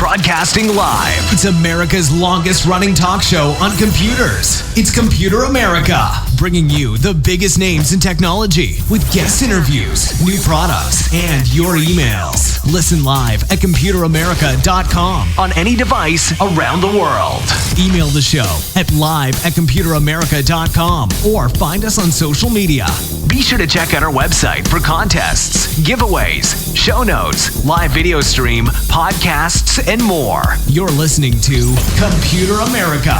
Broadcasting live. It's America's longest running talk show on computers. It's Computer America, bringing you the biggest names in technology with guest interviews, new products, and your emails. Listen live at computeramerica.com on any device around the world. Email the show at live@computeramerica.com or find us on social media. Be sure to check out our website for contests, giveaways, show notes, live video stream, podcasts, and more. You're listening to Computer America.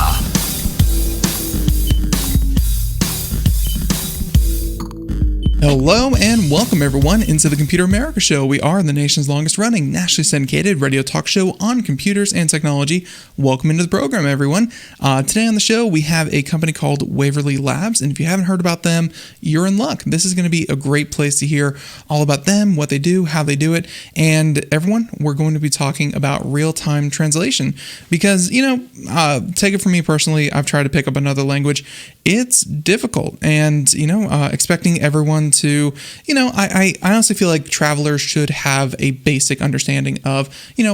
Hello and welcome everyone into the Computer America Show. We are the nation's longest running, nationally syndicated radio talk show on computers and technology. Welcome into the program, everyone. Today on the show, we have a company called Waverly Labs, and if you haven't heard about them, you're in luck. This is going to be a great place to hear all about them, what they do, how they do it, and everyone, we're going to be talking about real-time translation because, take it from me personally, I've tried to pick up another language. It's difficult, and, expecting everyone to, I honestly feel like travelers should have a basic understanding of,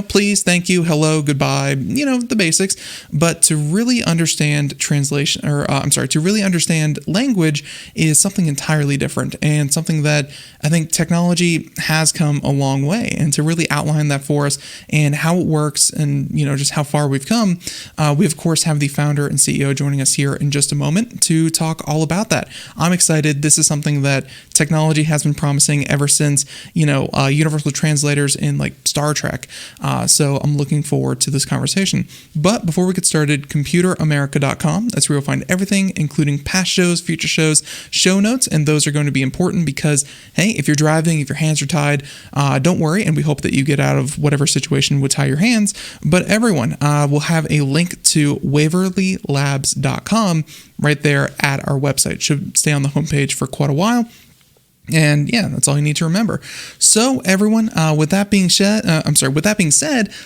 please, thank you, hello, goodbye, the basics, but to really understand translation, to really understand language is something entirely different and something that I think technology has come a long way. And to really outline that for us and how it works and, just how far we've come, we of course have the founder and CEO joining us here in just a moment to talk all about that. I'm excited. This is something that technology has been promising ever since, universal translators in like Star Trek. So I'm looking forward to this conversation. But before we get started, computeramerica.com. That's where you'll find everything, including past shows, future shows, show notes, and those are going to be important because, hey, if you're driving, if your hands are tied, don't worry, and we hope that you get out of whatever situation would tie your hands. But everyone will have a link to waverlylabs.com right there at our website. Should stay on the homepage for quite a while. And yeah, that's all you need to remember. So everyone, with that being said,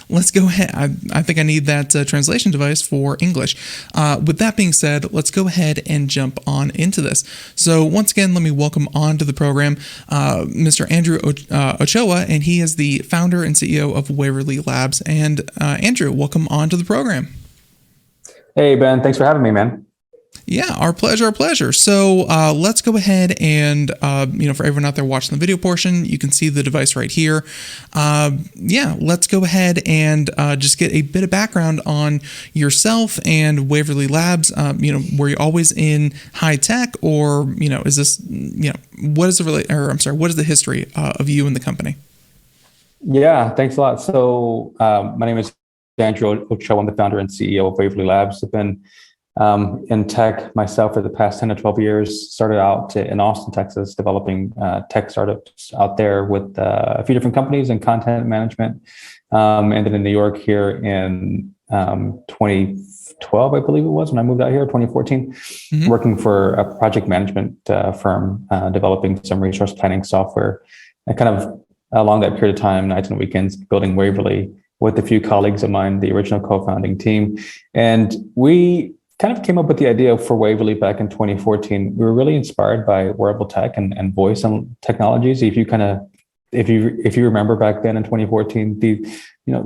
let's go ahead. I think I need that translation device for English. With that being said, let's go ahead and jump on into this. So once again, let me welcome onto the program Mr. Andrew Ochoa, and he is the founder and CEO of Waverly Labs. And Andrew, welcome onto the program. Hey, Ben. Thanks for having me, man. Yeah, our pleasure. So let's go ahead and, for everyone out there watching the video portion, you can see the device right here. Let's go ahead and just get a bit of background on yourself and Waverly Labs. Were you always in high tech, or is this, what is the history of you and the company? Yeah, thanks a lot. So my name is Andrew Ochoa. I'm the founder and CEO of Waverly Labs. I've been in tech myself for the past 10 to 12 years. Started out in Austin, Texas, developing tech startups out there with a few different companies in content management. Ended in New York here in 2012, I believe it was, when I moved out here, 2014, working for a project management firm, developing some resource planning software. And kind of along that period of time, nights and weekends, building Waverly with a few colleagues of mine, the original co-founding team. And we kind of came up with the idea for Waverly back in 2014. We were really inspired by wearable tech and voice and technologies. If you remember back then in 2014, the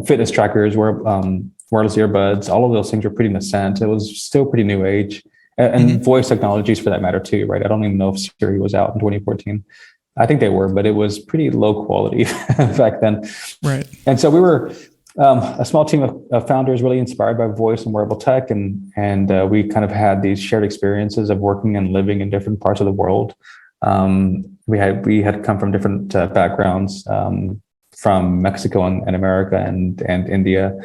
fitness trackers, wireless earbuds, all of those things were pretty nascent. It was still pretty new age, and voice technologies for that matter too, right? I don't even know if Siri was out in 2014. I think they were, but it was pretty low quality back then. Right. And so we were a small team of founders really inspired by voice and wearable tech. And we kind of had these shared experiences of working and living in different parts of the world. We had come from different backgrounds, from Mexico and America and India.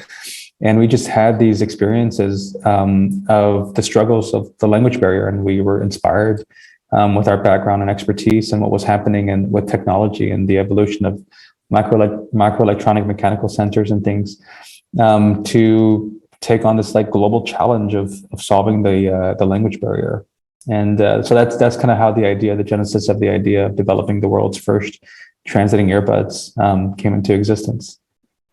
And we just had these experiences of the struggles of the language barrier. And we were inspired with our background and expertise and what was happening with technology and the evolution of microelectronic mechanical sensors and things, to take on this global challenge of solving the language barrier. And so that's kind of how the genesis of the idea of developing the world's first translating earbuds came into existence.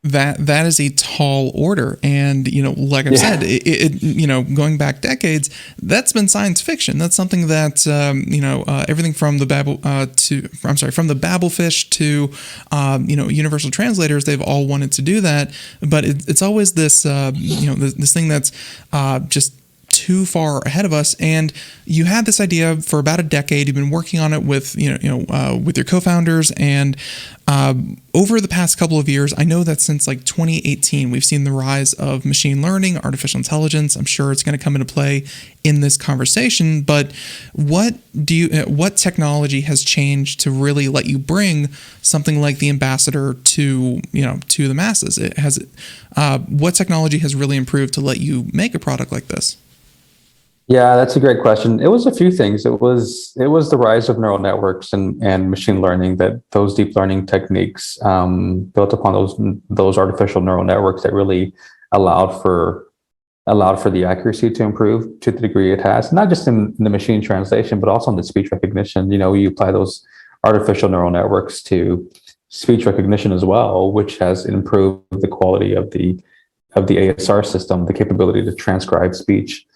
That is a tall order, and like I've said, it going back decades, that's been science fiction. That's something that everything from the from the Babelfish to universal translators, they've all wanted to do that, but it's always this this thing that's just too far ahead of us. And you had this idea for about a decade. You've been working on it with with your co-founders, and over the past couple of years, I know that since like 2018, we've seen the rise of machine learning, artificial intelligence. I'm sure it's going to come into play in this conversation. But what technology has changed to really let you bring something like the Ambassador to the masses? What technology has really improved to let you make a product like this? Yeah, that's a great question. It was a few things. It was the rise of neural networks and machine learning, that those deep learning techniques built upon those artificial neural networks that really allowed for the accuracy to improve to the degree it has, not just in the machine translation, but also in the speech recognition. You apply those artificial neural networks to speech recognition as well, which has improved the quality of the ASR system, the capability to transcribe speech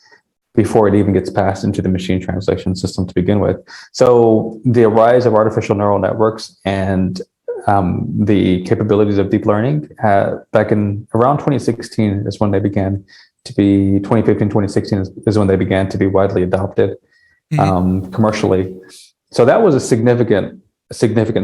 before it even gets passed into the machine translation system to begin with. So the rise of artificial neural networks and the capabilities of deep learning back in around 2016 is when they began to be, 2015, 2016 is when they began to be widely adopted commercially. So that was a significant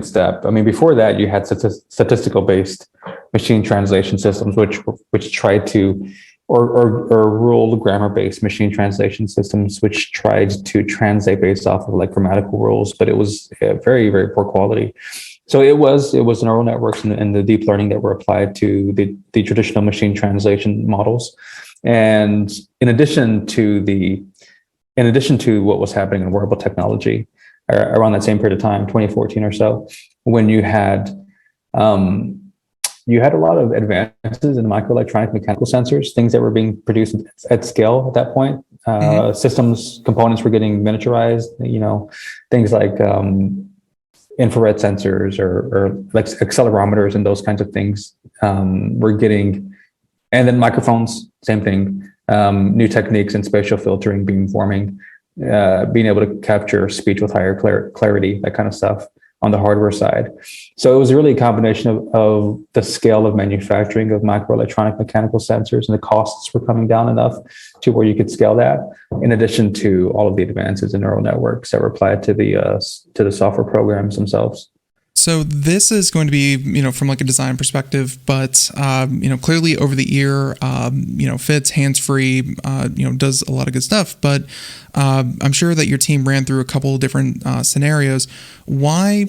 step. I mean, before that, you had statistical-based machine translation systems, which tried to or rule grammar-based machine translation systems, which tried to translate based off of like grammatical rules, but it was very, very poor quality. So it was neural networks and the deep learning that were applied to the traditional machine translation models. And in addition to what was happening in wearable technology around that same period of time, 2014 or so, when you had a lot of advances in microelectronic mechanical sensors, things that were being produced at scale at that point. Systems, components were getting miniaturized, things like infrared sensors or like accelerometers and those kinds of things were getting, and then microphones, same thing, new techniques in spatial filtering, beamforming, being able to capture speech with higher clarity, that kind of stuff on the hardware side. So it was really a combination of the scale of manufacturing of microelectronic mechanical sensors, and the costs were coming down enough to where you could scale that, in addition to all of the advances in neural networks that were applied to the software programs themselves. So this is going to be, from like a design perspective, but, clearly over the ear, fits hands-free, does a lot of good stuff, but I'm sure that your team ran through a couple of different scenarios. Why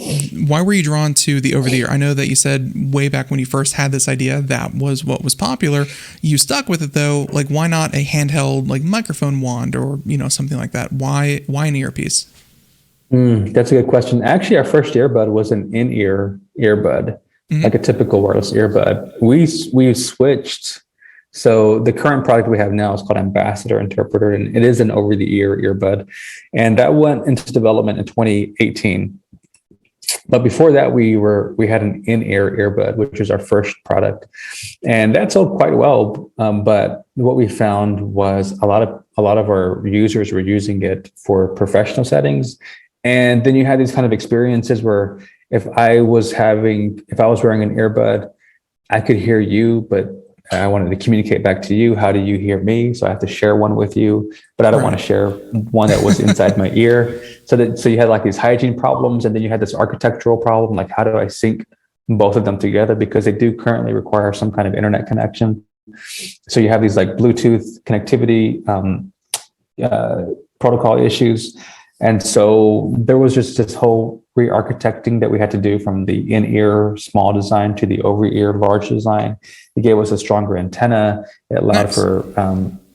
were you drawn to the over the ear? I know that you said way back when you first had this idea, that was what was popular. You stuck with it though. Like, why not a handheld, like microphone wand or, something like that? Why an earpiece? That's a good question. Actually, our first earbud was an in-ear earbud, like a typical wireless earbud. We switched. So the current product we have now is called Ambassador Interpreter, and it is an over-the-ear earbud. And that went into development in 2018. But before that, we had an in-ear earbud, which was our first product, and that sold quite well. But what we found was a lot of our users were using it for professional settings. And then you had these kind of experiences where if I was wearing an earbud, I could hear you, but I wanted to communicate back to you. How do you hear me? So I have to share one with you, but I don't want to share one that was inside my ear. So you had like these hygiene problems, and then you had this architectural problem, like how do I sync both of them together? Because they do currently require some kind of internet connection. So you have these like Bluetooth connectivity protocol issues. And so there was just this whole re-architecting that we had to do from the in-ear small design to the over-ear large design. It gave us a stronger antenna. It allowed for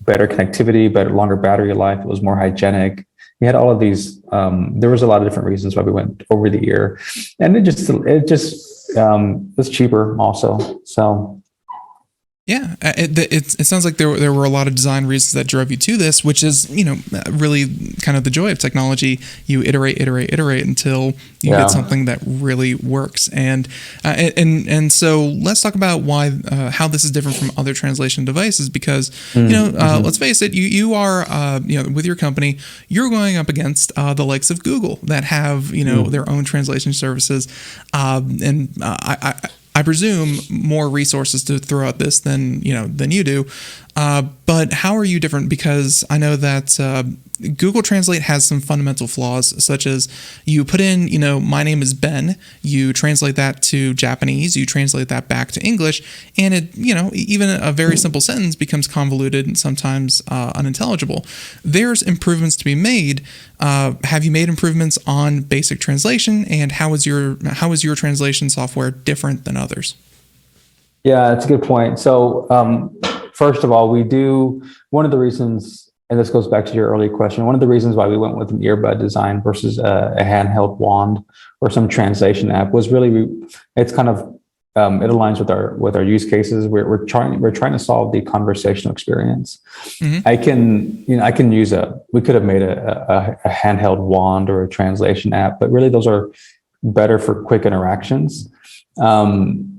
better connectivity, but longer battery life. It was more hygienic. We had all of these. There was a lot of different reasons why we went over the ear, and it just was cheaper also. So Yeah, it sounds like there were a lot of design reasons that drove you to this, which is, really kind of the joy of technology. You iterate until you get something that really works. And so let's talk about why how this is different from other translation devices, because let's face it, you are with your company, you're going up against the likes of Google that have their own translation services, and I presume more resources to throw at this than you do. But how are you different? Because I know that Google Translate has some fundamental flaws, such as you put in, my name is Ben, you translate that to Japanese, you translate that back to English, and it, even a very simple sentence becomes convoluted and sometimes unintelligible. There's improvements to be made. Have you made improvements on basic translation, and how is your translation software different than others? Yeah, that's a good point. So, first of all, one of the reasons, and this goes back to your earlier question, one of the reasons why we went with an earbud design versus a handheld wand or some translation app was really, it's kind of, it aligns with our use cases. We're trying to solve the conversational experience. Mm-hmm. I can use we could have made a handheld wand or a translation app, but really those are better for quick interactions.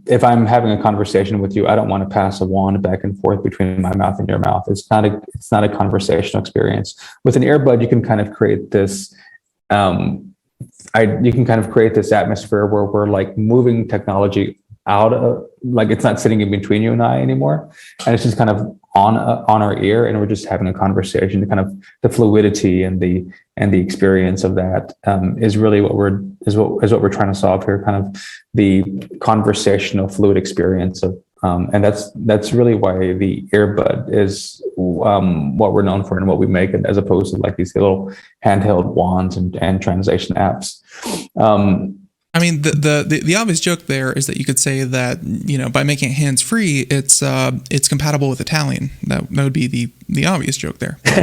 If I'm having a conversation with you, I don't want to pass a wand back and forth between my mouth and your mouth. It's not a conversational experience. With an earbud, you can kind of create this, atmosphere where we're like moving technology out of, like, it's not sitting in between you and I anymore, and it's just kind of on our ear, and we're just having a conversation. The kind of the fluidity and the experience of that is really what we're trying to solve here. Kind of the conversational fluid experience of, and that's really why the earbud is what we're known for and what we make it, as opposed to like these little handheld wands and translation apps. I mean, the obvious joke there is that you could say that, by making it hands-free, it's compatible with Italian. That would be the obvious joke there. But,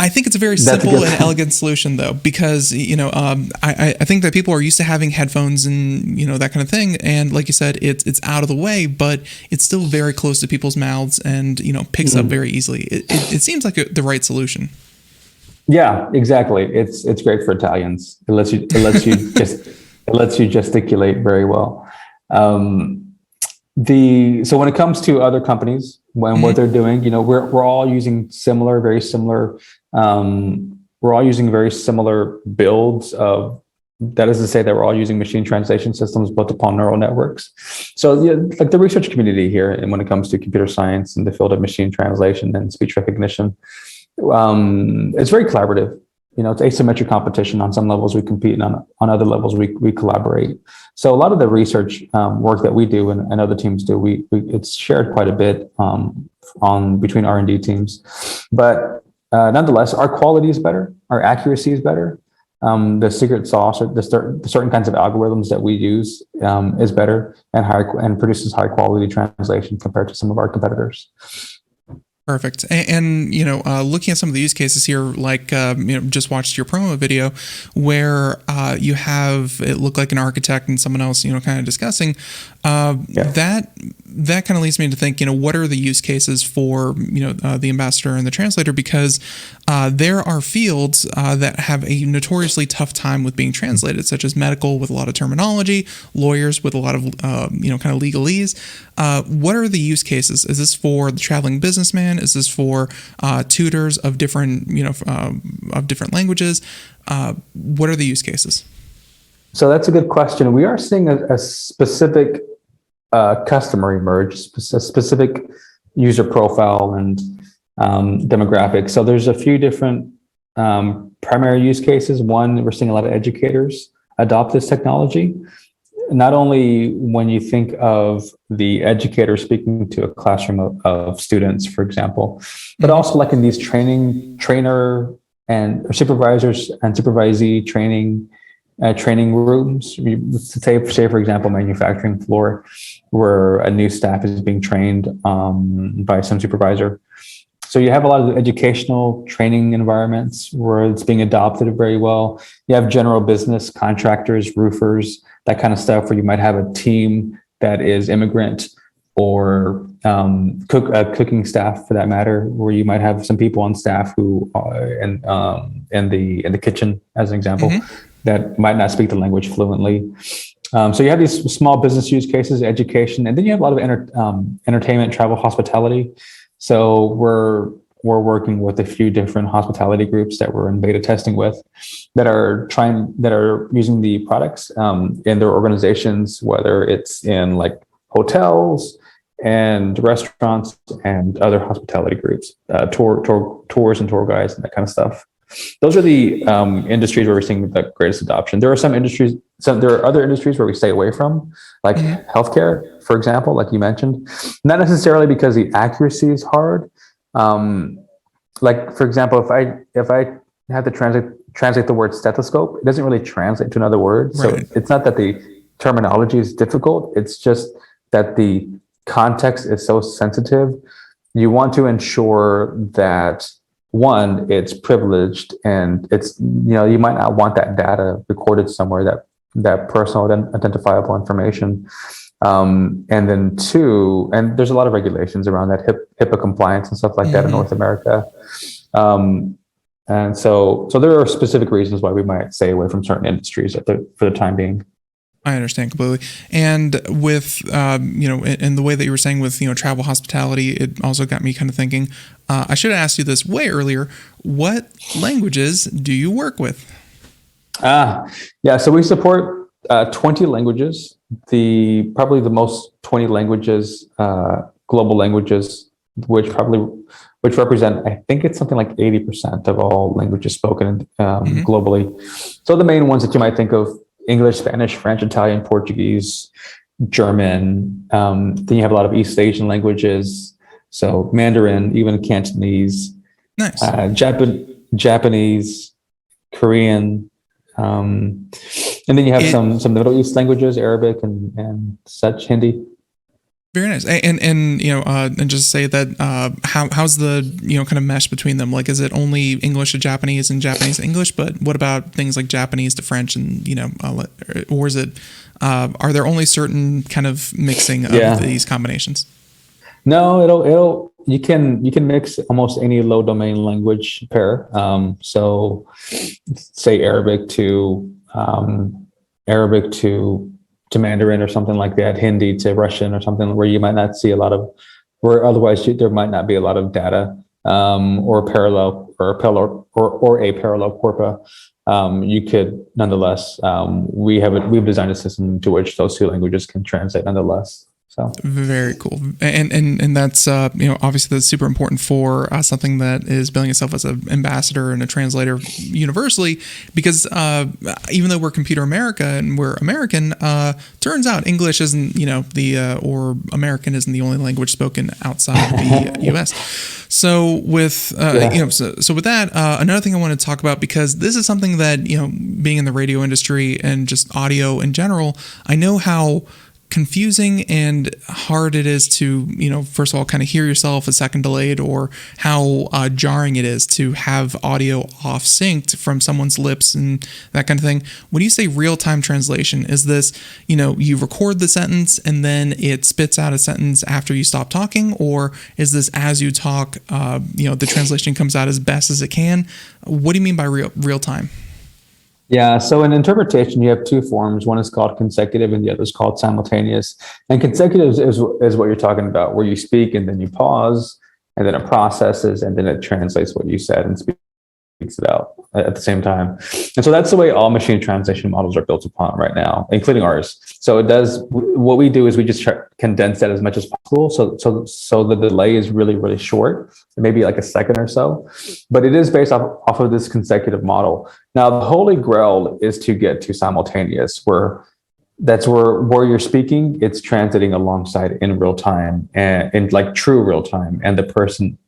I think it's a very simple and elegant solution, though, because, I think that people are used to having headphones and, that kind of thing. And like you said, it's out of the way, but it's still very close to people's mouths and, picks up very easily. It seems like the right solution. Yeah, exactly. It's great for Italians. It lets you gesticulate very well. So when it comes to other companies, what they're doing, we're all using very similar builds of. That is to say that we're all using machine translation systems built upon neural networks. So like the research community here, and when it comes to computer science and the field of machine translation and speech recognition, it's very collaborative. It's asymmetric competition. On some levels we compete, and on other levels we collaborate. So a lot of the research work that we do and other teams do, it's shared quite a bit between R&D teams. But nonetheless, our quality is better, our accuracy is better. The secret sauce, or the certain kinds of algorithms that we use, is better and produces high quality translation compared to some of our competitors. Perfect. And looking at some of the use cases here, like, just watched your promo video where you have it look like an architect and someone else, kind of discussing that kind of leads me to think, what are the use cases for, the ambassador and the translator? Because there are fields that have a notoriously tough time with being translated, such as medical with a lot of terminology, lawyers with a lot of, kind of legalese. What are the use cases? Is this for the traveling businessman? Is this for tutors of different, of different languages? What are the use cases? So that's a good question. We are seeing a specific customer emerge, a specific user profile and demographic. So there's a few different primary use cases. One, we're seeing a lot of educators adopt this technology. Not only when you think of the educator speaking to a classroom of students, for example, but also like in these trainer and supervisors and supervisee training rooms. Say, for example, manufacturing floor, where a new staff is being trained by some supervisor. So you have a lot of educational training environments where it's being adopted very well. You have general business, contractors, roofers, that kind of stuff, where you might have a team that is immigrant or cooking staff for that matter, where you might have some people on staff who are in the kitchen, as an example, that might not speak the language fluently. So you have these small business use cases, education, and then you have a lot of entertainment, travel, hospitality. So we're working with a few different hospitality groups that we're in beta testing with that are using the products in their organizations, whether it's in like hotels and restaurants and other hospitality groups, tours and tour guides and that kind of stuff. Those are the industries where we're seeing the greatest adoption. There are some industries, there are other industries where we stay away from, like healthcare, for example, like you mentioned, not necessarily because the accuracy is hard. Like for example, if I have to translate the word stethoscope, it doesn't really translate to another word. So it's not that the terminology is difficult. It's just that the context is so sensitive. You want to ensure that one, it's privileged, and it's, you might not want that data recorded somewhere, that personal identifiable information. And then two, and there's a lot of regulations around that, HIPAA compliance and stuff like that in North America. And so there are specific reasons why we might stay away from certain industries for the time being. I understand completely. And with, in the way that you were saying with, travel hospitality, it also got me kind of thinking, I should have asked you this way earlier. What languages do you work with? Yeah, so we support 20 languages. Probably the most 20 languages, global languages, which represent, I think it's something like 80% of all languages spoken globally. So the main ones that you might think of: English, Spanish, French, Italian, Portuguese, German. Then you have a lot of East Asian languages, so Mandarin, even Cantonese, nice. Japanese, Korean, and then you have some Middle East languages, Arabic and such, Hindi. Very nice. And just say that how's the kind of mesh between them? Like, is it only English to Japanese and Japanese to English? But what about things like Japanese to French and or is it are there only certain kind of mixing of these combinations? No, you can mix almost any low domain language pair. So say Arabic to Mandarin or something like that, Hindi to Russian or something, where you might not see where otherwise there might not be a lot of data, or a parallel corpora. You could nonetheless, we've designed a system to which those two languages can translate nonetheless. So very cool, and that's obviously that's super important for something that is billing itself as an ambassador and a translator universally, because even though we're Computer America and we're American, turns out English isn't or American isn't the only language spoken outside the U.S. So with so with that, another thing I want to talk about, because this is something that being in the radio industry and just audio in general, I know how confusing and hard it is to, first of all, kind of hear yourself a second delayed, or how jarring it is to have audio off synced from someone's lips and that kind of thing. When you say real-time translation, is this, you record the sentence and then it spits out a sentence after you stop talking, or is this as you talk, the translation comes out as best as it can? What do you mean by real time? Yeah, so in interpretation, you have two forms. One is called consecutive and the other is called simultaneous. And consecutive is what you're talking about, where you speak and then you pause and then it processes and then it translates what you said and speaks it out at the same time. And so that's the way all machine translation models are built upon right now, including ours. So what we do is we just try to condense that as much as possible. So the delay is really, really short, maybe like a second or so, but it is based off of this consecutive model. Now, the holy grail is to get to simultaneous, where you're speaking, it's translating alongside in real time and in like true real time. And the person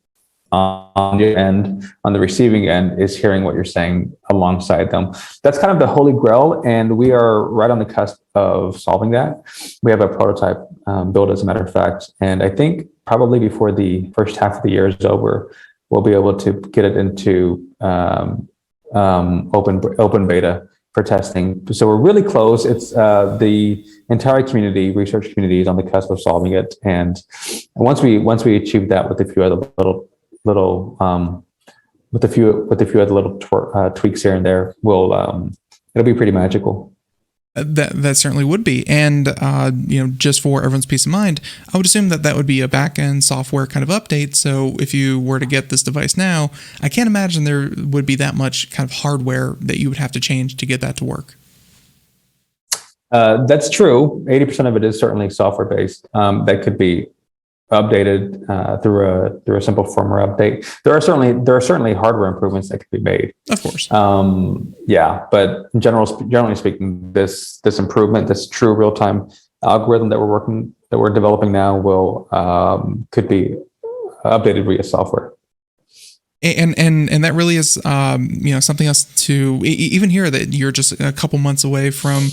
on the end, on the receiving end, is hearing what you're saying alongside them. That's kind of the holy grail, and we are right on the cusp of solving that. We have a prototype built, as a matter of fact, and I think probably before the first half of the year is over, we'll be able to get it into open beta for testing. So we're really close. It's the entire community, research community, is on the cusp of solving it. And once we achieve that with a few other little tweaks here and there, it'll be pretty magical. That certainly would be. And, just for everyone's peace of mind, I would assume that would be a back-end software kind of update. So if you were to get this device now, I can't imagine there would be that much kind of hardware that you would have to change to get that to work. That's true. 80% of it is certainly software-based. That could be updated through a simple firmware update. There are certainly hardware improvements that could be made. Of course. But generally speaking, this improvement, this true real-time algorithm that we're developing now could be updated via software. And that really is something else to even hear that you're just a couple months away from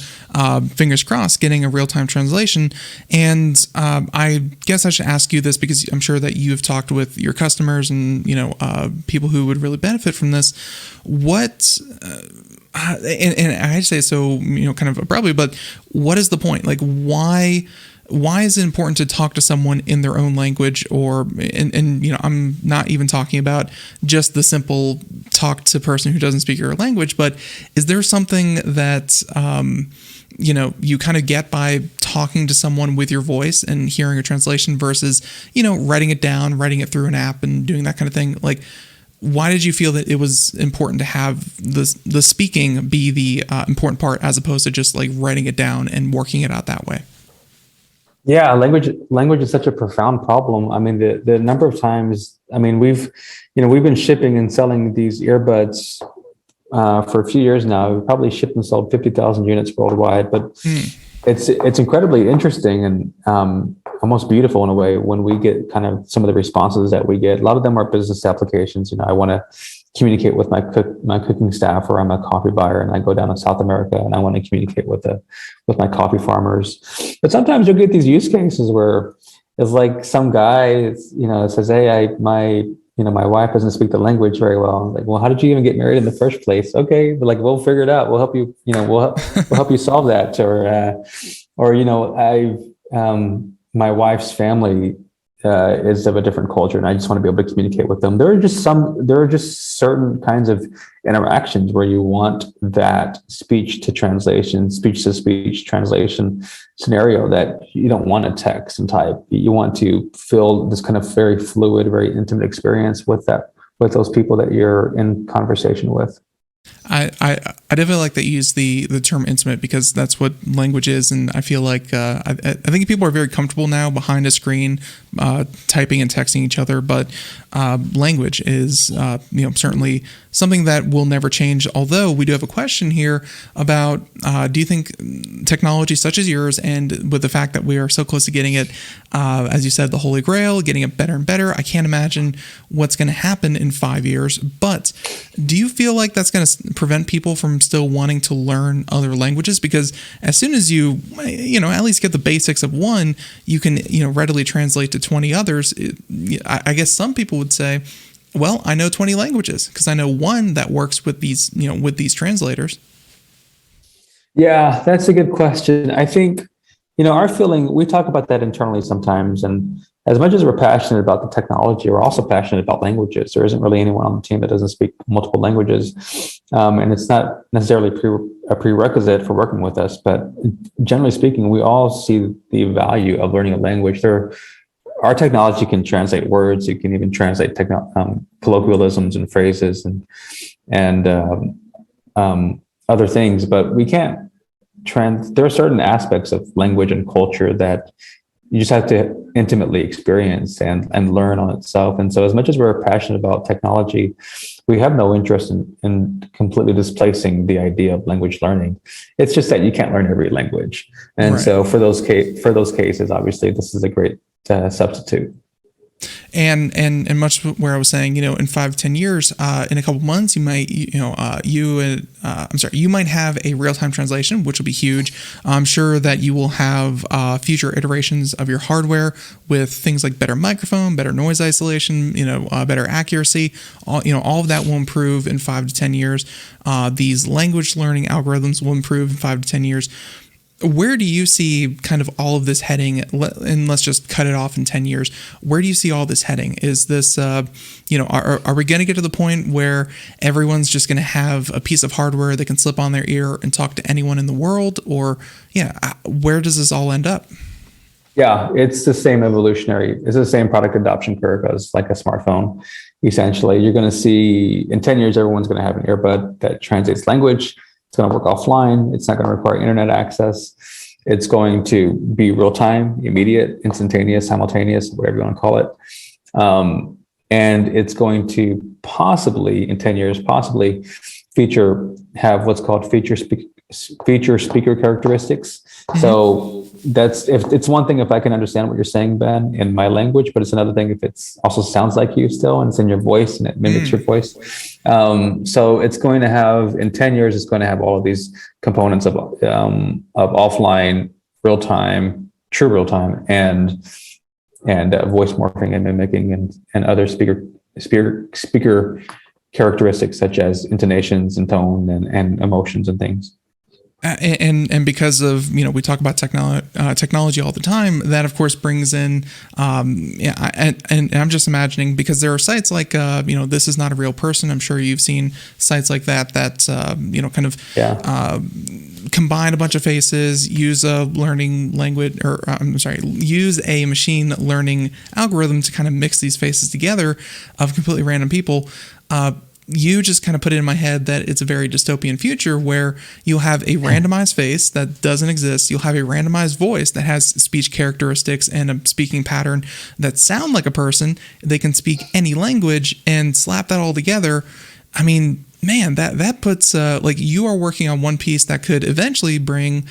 fingers crossed getting a real-time translation. And I guess I should ask you this because I'm sure that you've talked with your customers and people who would really benefit from this. What and I say so kind of abruptly, but what is the point? Like why is it important to talk to someone in their own language? Or I'm not even talking about just the simple talk to person who doesn't speak your language, but is there something that you kind of get by talking to someone with your voice and hearing a translation versus writing it down, writing it through an app and doing that kind of thing? Like, why did you feel that it was important to have the speaking be the important part as opposed to just like writing it down and working it out that way? Yeah, language is such a profound problem. I mean, the number of times, we've been shipping and selling these earbuds for a few years now. We've probably shipped and sold 50,000 units worldwide, but it's incredibly interesting and almost beautiful in a way when we get kind of some of the responses that we get. A lot of them are business applications. I want to communicate with my cooking staff, or I'm a coffee buyer and I go down to South America and I want to communicate with my coffee farmers. But sometimes you'll get these use cases where it's like some guy, says, "Hey, my wife doesn't speak the language very well." I'm like, "Well, how did you even get married in the first place?" "Okay, but we'll figure it out. We'll help you. We'll help you solve that." My wife's family is of a different culture, and I just want to be able to communicate with them. There are just certain kinds of interactions where you want that speech to speech translation scenario that you don't want to text and type. You want to feel this kind of very fluid, very intimate experience with those people that you're in conversation with. I definitely like that you use the term intimate because that's what language is, and I feel like I think people are very comfortable now behind a screen typing and texting each other, but language is certainly something that will never change. Although we do have a question here about do you think technology such as yours, and with the fact that we are so close to getting it, as you said, the Holy Grail, getting it better and better, I can't imagine what's going to happen in 5 years, but do you feel like that's going to prevent people from still wanting to learn other languages? Because as soon as you at least get the basics of one, you can readily translate to 20 others. I guess some people would say, well, I know 20 languages because I know one that works with these translators. Yeah, that's a good question. I think our feeling, we talk about that internally sometimes, and as much as we're passionate about the technology, we're also passionate about languages. There isn't really anyone on the team that doesn't speak multiple languages. And it's not necessarily a prerequisite for working with us, but generally speaking, we all see the value of learning a language. Our technology can translate words. It can even translate colloquialisms and phrases and other things, but we can't there are certain aspects of language and culture that you just have to intimately experience and learn on itself. And so as much as we're passionate about technology, we have no interest in completely displacing the idea of language learning. It's just that you can't learn every language. And right. So for those cases, obviously, this is a great substitute. And much where I was saying, in 5 to 10 years, in a couple months, you might, you might have a real-time translation, which will be huge. I'm sure that you will have future iterations of your hardware with things like better microphone, better noise isolation, better accuracy. All of that will improve in 5 to 10 years. These language learning algorithms will improve in 5 to 10 years. Where do you see kind of all of this heading? And let's just cut it off in 10 years. Where do you see all this heading? Is this, are we going to get to the point where everyone's just going to have a piece of hardware they can slip on their ear and talk to anyone in the world? Or, where does this all end up? Yeah, it's the same it's the same product adoption curve as like a smartphone. Essentially, you're going to see in 10 years, everyone's going to have an earbud that translates language. It's going to work offline. It's not going to require internet access. It's going to be real time, immediate, instantaneous, simultaneous, whatever you want to call it. And it's going to possibly, in 10 years, have what's called feature speaker characteristics. Mm-hmm. So it's one thing if I can understand what you're saying, Ben, in my language, but it's another thing if it's also sounds like you still and it's in your voice and it mimics your voice. So it's going to have, in 10 years, it's going to have all of these components of offline, real time, true real time, and voice morphing and mimicking and other speaker characteristics such as intonations and tone and emotions and things. And because of, we talk about technology all the time, that of course brings in, and I'm just imagining, because there are sites like, This Is Not a Real Person. I'm sure you've seen sites like that, combine a bunch of faces, use a use a machine learning algorithm to kind of mix these faces together of completely random people. You just kind of put it in my head that it's a very dystopian future where you'll have a randomized face that doesn't exist. You'll have a randomized voice that has speech characteristics and a speaking pattern that sound like a person. They can speak any language and slap that all together. I mean, man, that puts you are working on one piece that could eventually bring,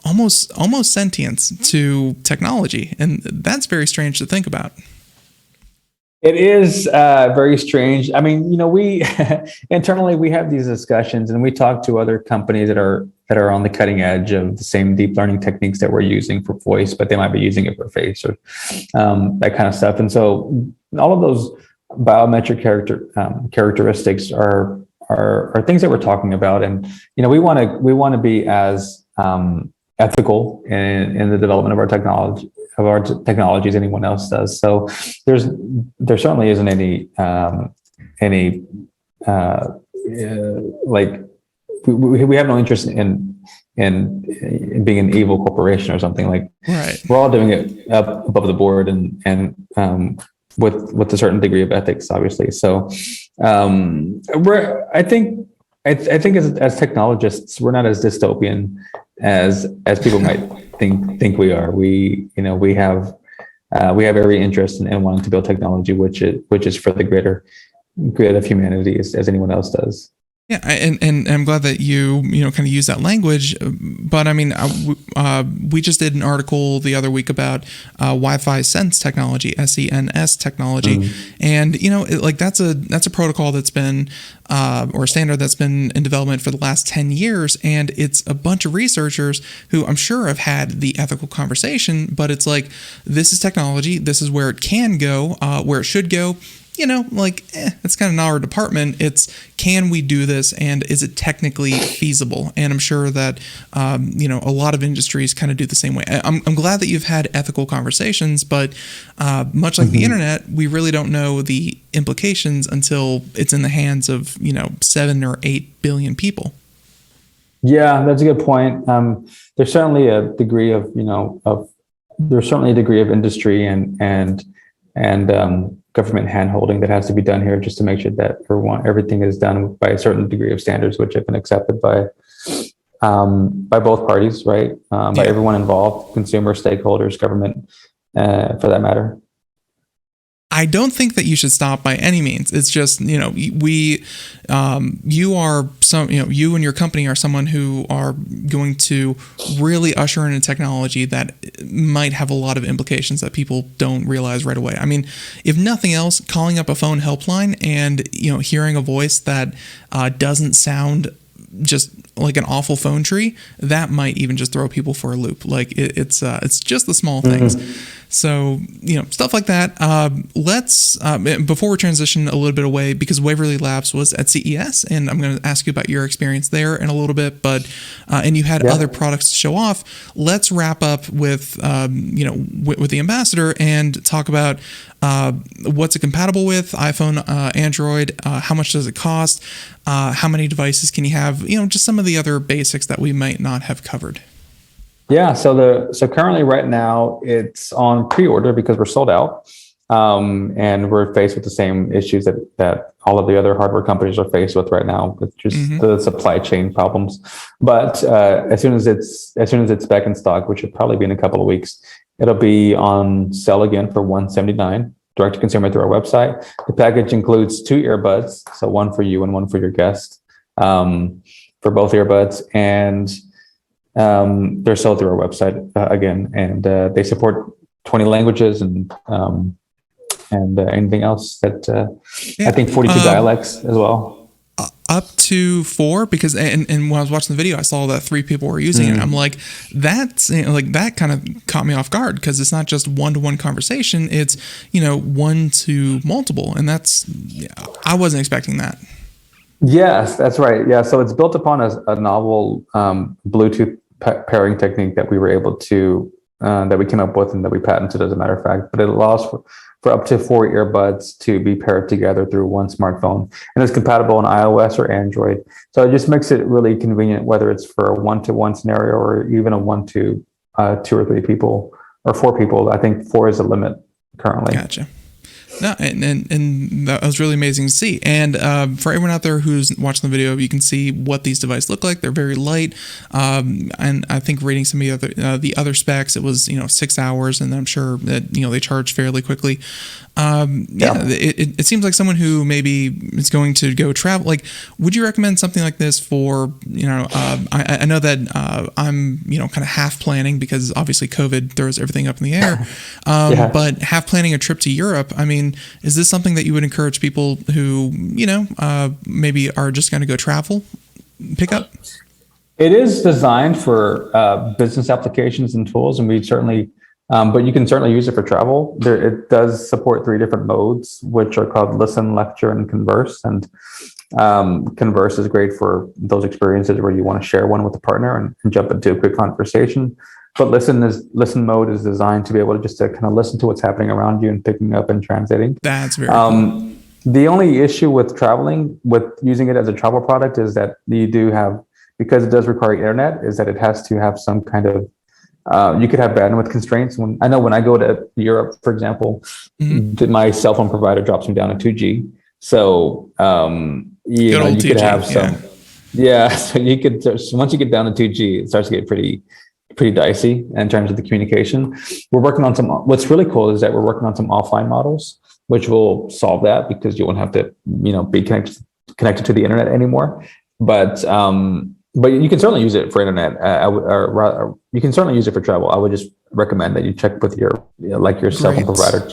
almost sentience to technology. And that's very strange to think about. It is very strange. I mean, we internally we have these discussions, and we talk to other companies that are on the cutting edge of the same deep learning techniques that we're using for voice, but they might be using it for face or that kind of stuff. And so, all of those biometric characteristics are things that we're talking about, and we want to be as ethical in the development of our technology. As anyone else does. So there certainly isn't any we have no interest in being an evil corporation or something like. Right. We're all doing it up above the board and with a certain degree of ethics, obviously. So I think as technologists, we're not as dystopian as people might think we are. We have every interest in wanting to build technology which is for the greater good of humanity as anyone else does. Yeah, and I'm glad that you kind of use that language. But I mean, we just did an article the other week about Wi-Fi Sense technology, SENS technology, and that's a protocol that's been or a standard that's been in development for the last 10 years, and it's a bunch of researchers who I'm sure have had the ethical conversation. But it's like, this is technology, this is where it can go, where it should go. It's kind of not our department. It's, can we do this, and is it technically feasible? And I'm sure that, a lot of industries kind of do the same way. I'm glad that you've had ethical conversations, but much like the internet, we really don't know the implications until it's in the hands of, 7 or 8 billion people. Yeah, that's a good point. There's certainly a degree of, industry and government hand-holding that has to be done here just to make sure that everything is done by a certain degree of standards which have been accepted by both parties, right? By everyone involved, consumers, stakeholders, government, for that matter. I don't think that you should stop by any means. It's just, you know, you are some, you know, you and your company are someone who are going to really usher in a technology that might have a lot of implications that people don't realize right away. I mean, if nothing else, calling up a phone helpline and, you know, hearing a voice that doesn't sound just like an awful phone tree, that might even just throw people for a loop. Like it's just the small things. So, you know, stuff like that. Let's, before we transition a little bit away, because Waverly Labs was at CES, and I'm going to ask you about your experience there in a little bit, but, and you had other products to show off. Let's wrap up with, you know, with the ambassador and talk about what's it compatible with, iPhone, Android, how much does it cost, how many devices can you have, you know, just some of the other basics that we might not have covered. Yeah, so currently right now it's on pre-order because we're sold out, and we're faced with the same issues that all of the other hardware companies are faced with right now, with just the supply chain problems. But as soon as it's back in stock, which will probably be in a couple of weeks, it'll be on sale again for $179 direct to consumer through our website. The package includes 2 earbuds, so one for you and one for your guest, for both earbuds, and they're sold through our website again, and they support 20 languages and anything else that I think 42 dialects as well. Up to 4, because and when I was watching the video, I saw that 3 people were using it. And I'm like, that's, you know, like that kind of caught me off guard, because it's not just one-to-one conversation; it's, you know, one to multiple, and that's, I wasn't expecting that. Yes, that's right. Yeah, so it's built upon a novel Bluetooth pairing technique that we were able to that we came up with and that we patented, as a matter of fact. But it allows for up to 4 earbuds to be paired together through one smartphone, and it's compatible on iOS or Android. So it just makes it really convenient, whether it's for a 1-to-1 scenario or even a 1 to 2 or 3 people or 4 people. I think 4 is the limit currently. Gotcha. No, and that was really amazing to see. And for everyone out there who's watching the video, you can see what these devices look like. They're very light. And I think reading some of the other specs, it was, you know, 6 hours, and I'm sure that, you know, they charge fairly quickly. It seems like someone who maybe is going to go travel. Like, would you recommend something like this for, you know, I know that I'm, you know, kind of half planning, because obviously COVID throws everything up in the air, but half planning a trip to Europe. I mean, is this something that you would encourage people who, you know, maybe are just going to go travel, pick up? It is designed for business applications and tools, and we certainly, but you can certainly use it for travel. It does support 3 different modes, which are called Listen, Lecture, and Converse. And Converse is great for those experiences where you want to share one with a partner and jump into a quick conversation. But Listen mode is designed to be able to just to kind of listen to what's happening around you and picking up and translating. That's very cool. The only issue with traveling, with using it as a travel product, is that you do have, because it does require internet, is that it has to have some kind of, you could have bandwidth constraints. When I go to Europe, for example, my cell phone provider drops me down to 2G. So, you could have some, so you could, once you get down to 2G, it starts to get pretty dicey in terms of the communication. We're working on what's really cool is that we're working on some offline models, which will solve that, because you won't have to, you know, be connected to the internet anymore. But you can certainly use it for internet, or you can certainly use it for travel. I would just recommend that you check with your cell phone provider.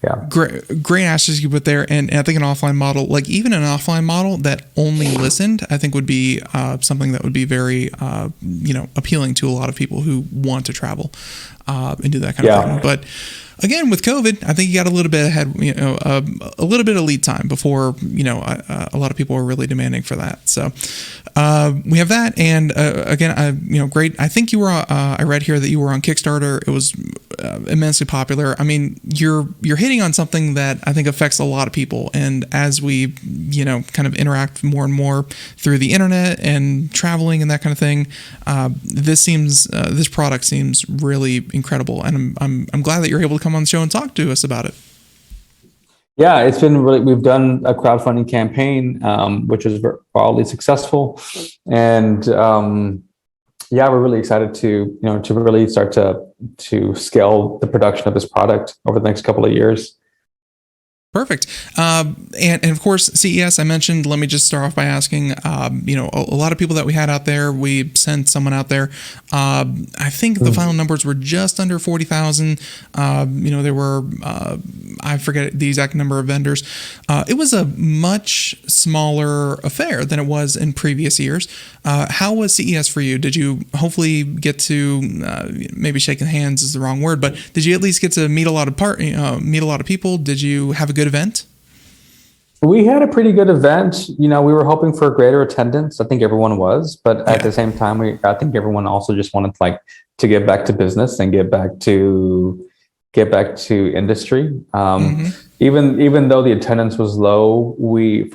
Yeah. Great answers you put there. And I think an offline model, like even an offline model that only listened, I think would be something that would be very, you know, appealing to a lot of people who want to travel and do that kind of thing. But again, with COVID, I think you got a little bit ahead, you know, a little bit of lead time before, you know, a lot of people are really demanding for that. So we have that. And again, you know, great. I think you were, I read here that you were on Kickstarter. It was immensely popular. I mean, you're hitting on something that I think affects a lot of people. And as we, you know, kind of interact more and more through the internet and traveling and that kind of thing, this product seems really incredible. And I'm glad that you're able to come on the show and talk to us about it. Yeah, it's been really, we've done a crowdfunding campaign, which is wildly successful. And we're really excited to really start to scale the production of this product over the next couple of years. Perfect. And of course, CES, I mentioned, let me just start off by asking, a lot of people that we had out there, we sent someone out there. I think the final numbers were just under 40,000. There were, I forget the exact number of vendors. It was a much smaller affair than it was in previous years. How was CES for you? Did you hopefully get to, maybe shaking hands is the wrong word, but did you at least get to meet a lot of people? Did you have a good event? We had a pretty good event. We were hoping for greater attendance. I think everyone was, but at the same time, I think everyone also just wanted to get back to business and get back to industry. Even though the attendance was low, we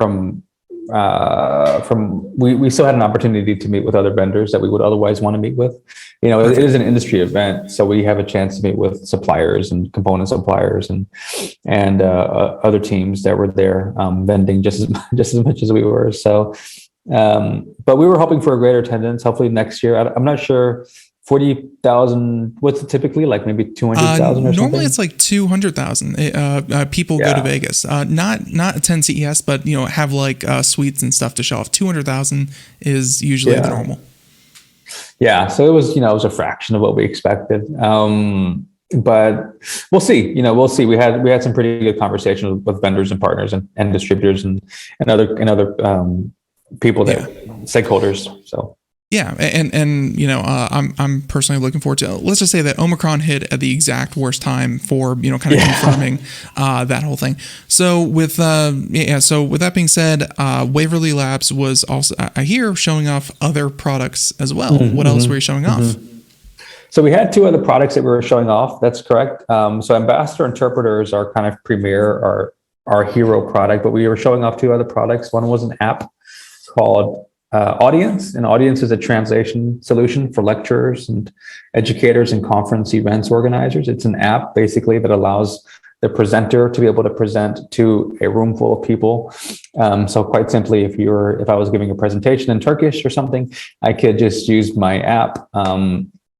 still had an opportunity to meet with other vendors that we would otherwise want to meet with. It is an industry event, so we have a chance to meet with suppliers and component suppliers and other teams that were there vending just as much as we were. So, but we were hoping for a greater attendance. Hopefully next year. I'm not sure. 40,000. What's it typically like? Maybe 200,000 or something. Normally it's like 200,000 people go to Vegas. Not attend CES, but have like suites and stuff to show off. 200,000 is usually the normal. Yeah, so it was a fraction of what we expected. But we'll see. We'll see. We had some pretty good conversations with vendors and partners and distributors and other people stakeholders. So. Yeah, and I'm personally looking forward to. Let's just say that Omicron hit at the exact worst time for kind of confirming that whole thing. So with that being said, Waverly Labs was also, I hear, showing off other products as well. What else were you showing off? So we had two other products that we were showing off. That's correct. So Ambassador Interpreters are kind of premier, our hero product, but we were showing off two other products. One was an app called Audience, and Audience is a translation solution for lecturers and educators and conference events organizers. It's an app basically that allows the presenter to be able to present to a room full of people. So quite simply, if I was giving a presentation in Turkish or something, I could just use my app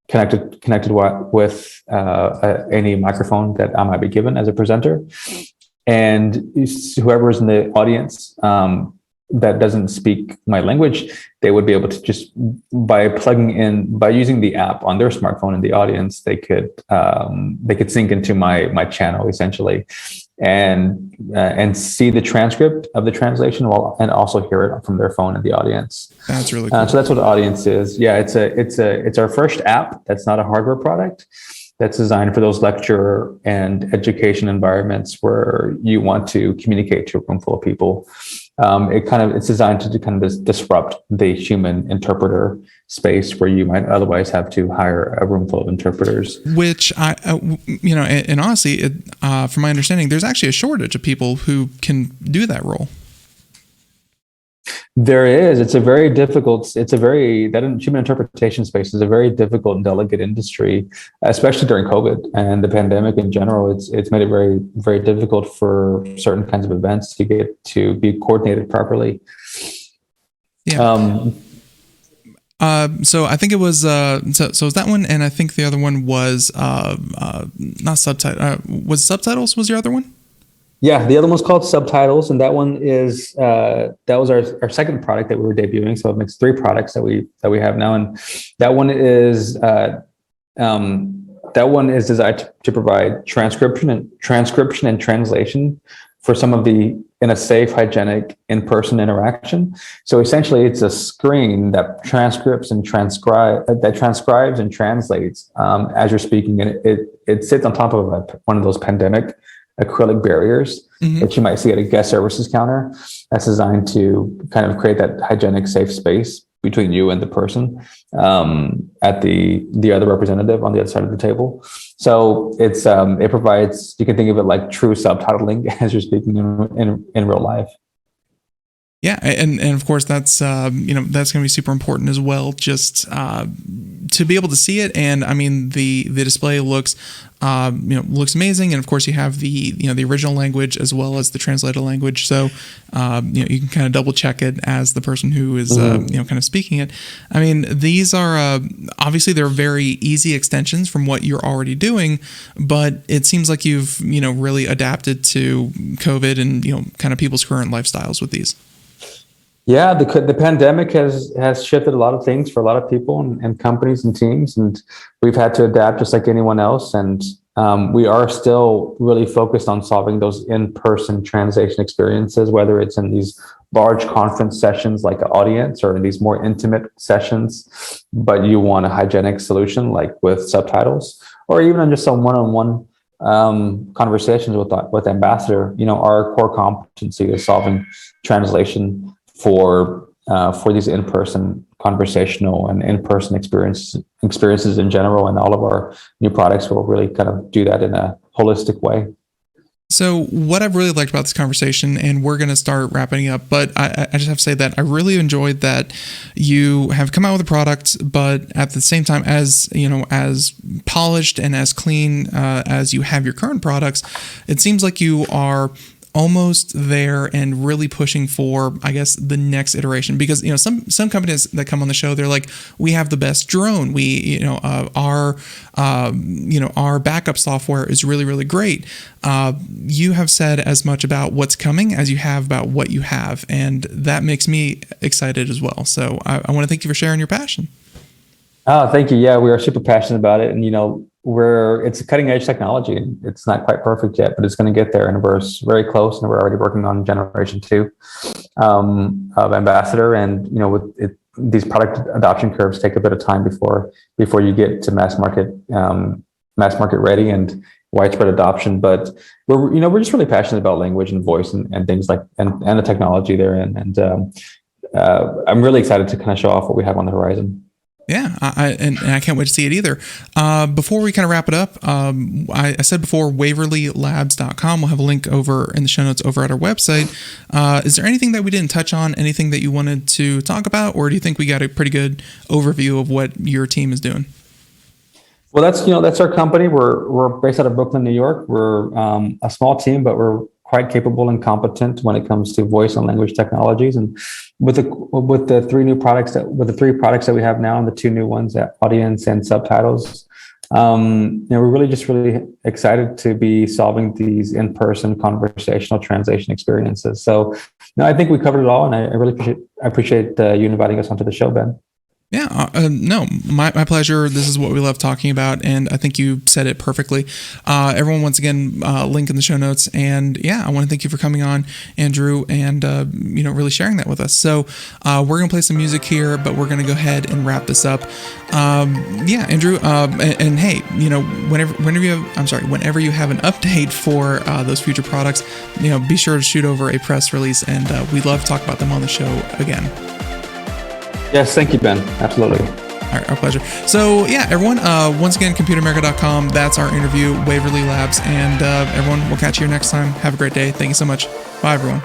connected with any microphone that I might be given as a presenter, and whoever's in the audience that doesn't speak my language, they would be able to just by using the app on their smartphone in the audience, they could sync into my channel essentially, and see the transcript of the translation and also hear it from their phone in the audience. That's really cool. So that's what Audience is. Yeah, it's our first app that's not a hardware product. That's designed for those lecture and education environments where you want to communicate to a room full of people. It's designed to kind of disrupt the human interpreter space where you might otherwise have to hire a room full of interpreters. Which and honestly, from my understanding, there's actually a shortage of people who can do that role. There is. That human interpretation space is a very difficult and delicate industry, especially during COVID and the pandemic in general. It's made it very, very difficult for certain kinds of events to get to be coordinated properly. Yeah. So I think it was so it was that one, and I think the other one was not subtitle. Was Subtitles? Was your other one? Yeah, the other one's called Subtitles, and that one is that was our second product that we were debuting. So it makes three products that we have now, and that one is designed to provide transcription and translation for some of in a safe, hygienic, in-person interaction. So essentially, it's a screen that transcribes and translates as you're speaking, and it sits on top of one of those pandemic acrylic barriers that you might see at a guest services counter. That's designed to kind of create that hygienic, safe space between you and the person at the other representative on the other side of the table. So it provides, you can think of it like true subtitling as you're speaking in real life. Yeah, and of course that's that's going to be super important as well. Just to be able to see it, and I mean the display looks looks amazing, and of course you have the original language as well as the translated language, so you can kind of double check it as the person who is kind of speaking it. I mean, these are obviously they're very easy extensions from what you're already doing, but it seems like you've really adapted to COVID and kind of people's current lifestyles with these. Yeah, the pandemic has shifted a lot of things for a lot of people and companies and teams, and we've had to adapt just like anyone else. And we are still really focused on solving those in-person translation experiences, whether it's in these large conference sessions like an audience or in these more intimate sessions, but you want a hygienic solution like with subtitles, or even on just some one-on-one conversations with ambassador. Our core competency is solving translation for these in-person conversational and in-person experiences in general, and all of our new products will really kind of do that in a holistic way. So what I've really liked about this conversation, and we're going to start wrapping up, but I just have to say that I really enjoyed that you have come out with a product, but at the same time, as as polished and as clean as you have your current products, it seems like you are almost there and really pushing for, I guess, the next iteration, because some companies that come on the show, they're like, we have the best drone, we our backup software is really, really great. You have said as much about what's coming as you have about what you have, and that makes me excited as well. So I want to thank you for sharing your passion. Oh, thank you. Yeah, we are super passionate about it, and it's a cutting edge technology. It's not quite perfect yet, but it's going to get there, and we're very close. And we're already working on generation 2 of Ambassador. And these product adoption curves take a bit of time before you get to mass market ready and widespread adoption. But we're just really passionate about language and voice and things like and the technology there. And I'm really excited to kind of show off what we have on the horizon. Yeah, I can't wait to see it either. Before we kind of wrap it up, I said before, waverlylabs.com. We'll have a link over in the show notes over at our website. Is there anything that we didn't touch on, anything that you wanted to talk about, or do you think we got a pretty good overview of what your team is doing? Well, that's our company. We're based out of Brooklyn, New York. We're a small team, but we're quite capable and competent when it comes to voice and language technologies. And with the three products that we have now, and the 2 new ones, audience and subtitles, we're really excited to be solving these in-person conversational translation experiences. So, I think we covered it all, and I really appreciate you inviting us onto the show, Ben. Yeah, no, my pleasure. This is what we love talking about, and I think you said it perfectly. Everyone, once again, link in the show notes, and yeah, I want to thank you for coming on, Andrew, and really sharing that with us. So we're gonna play some music here, but we're gonna go ahead and wrap this up. Yeah, Andrew, and hey, whenever you have an update for those future products, be sure to shoot over a press release, and we'd love to talk about them on the show again. Yes, thank you, Ben. Absolutely. All right, our pleasure. So yeah, everyone, once again, computeramerica.com. That's our interview, Waverly Labs. And everyone, we'll catch you next time. Have a great day. Thank you so much. Bye, everyone.